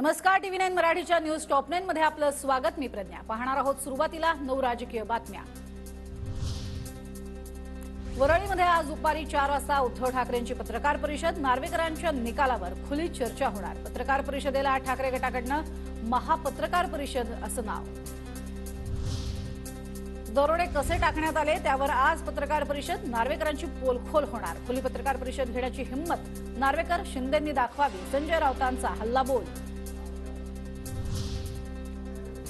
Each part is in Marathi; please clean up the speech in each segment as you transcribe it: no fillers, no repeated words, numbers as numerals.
नमस्कार, TV9 मराठीच्या न्यूज टॉप 9 मध्ये आपलं स्वागत। मी प्रज्ञा। पाहणार आहोत सुरुवातीला 9 राजकीय बातम्या। वरळीमध्ये आज दुपारी 4 वाजता उद्धव ठाकरेंची पत्रकार परिषद। नार्वेकरांच्या निकालावर खुली चर्चा होणार। पत्रकार परिषदेला ठाकरे गटाकडनं महापत्रकार परिषद असं नाव। दरोडे कसे टाकण्यात आले त्यावर आज पत्रकार परिषद। नार्वेकरांची पोलखोल होणार। खुली पत्रकार परिषद घेण्याची हिम्मत नार्वेकर शिंदेंनी दाखवावी। संजय राऊतांचा हल्लाबोल।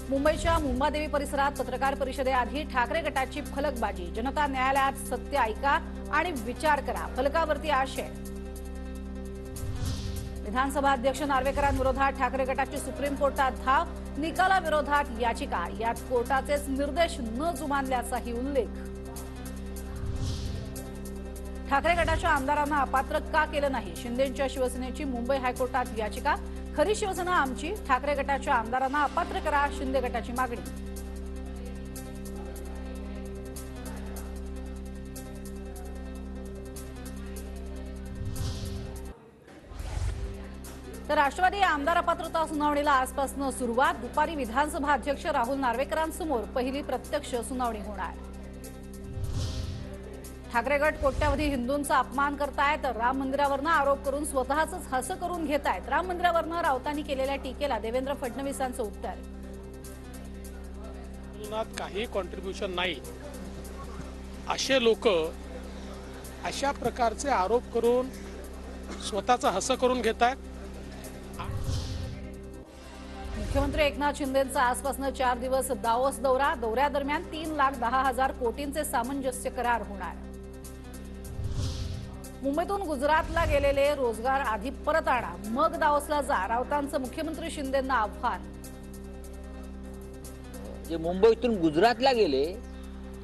मुंबईच्या मुंबादेवी परिसरात पत्रकार परिषदेआधी ठाकरे गटाची फलकबाजी। जनता न्यायालयात सत्य ऐका आणि विचार करा, फलकावरती आशय। विधानसभा अध्यक्ष नार्वेकरांविरोधात ठाकरे गटाची सुप्रीम कोर्टात धाव। निकालाविरोधात याचिका, यात कोर्टाचेच निर्देश न जुमानल्याचाही उल्लेख। ठाकरे गटाच्या आमदारांना अपात्र का केलं नाही, शिंदेंच्या शिवसेनेची मुंबई हायकोर्टात याचिका। खरी शिवसेना आमची, ठाकरे गटाच्या आमदारांना अपात्र करा, शिंदे गटाची मागणी। तर राष्ट्रवादी आमदार अपात्रता सुनावणीला आजपासून सुरुवात। दुपारी विधानसभा अध्यक्ष राहुल नार्वेकरांसमोर पहिली प्रत्यक्ष सुनावणी होणार। ठाकरे गट कोट्यावधी हिंदूंचा अपमान करतायत। राम मंदिरावरनं आरोप करून स्वतःच हसं करून घेतायत। राम मंदिरावरनं राऊतांनी केलेल्या टीकेला देवेंद्र फडणवीसांचं उत्तर। काही कॉन्ट्रीब्युशन नाही असे लोक अशा प्रकारचे आरोप करून स्वतःच हसं करून घेतायत। मुख्यमंत्री एकनाथ शिंदेंचा आजपासून 4 दिवस दावोस दौरा। दौऱ्यादरम्यान 3,10,000 कोटींचे सामंजस्य करार होणार। मुंबईतून गुजरातला गेलेले रोजगार आधी परत आणा, मग दावोसला जा, राऊतांचं मुख्यमंत्री शिंदेंना आव्हान। जे मुंबईतून गुजरातला गेले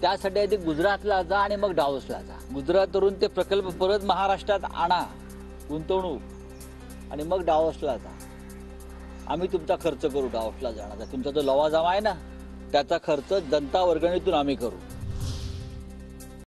त्यासाठी आधी गुजरातला जा आणि मग दावोसला जा। गुजरातवरून ते प्रकल्प परत महाराष्ट्रात आणा, गुंतवणूक, आणि मग दावोसला जा। आम्ही तुमचा खर्च करू दावोसला जाण्याचा। तुमचा जो लवाजमा आहे ना त्याचा खर्च जनता वर्गणीतून आम्ही करू।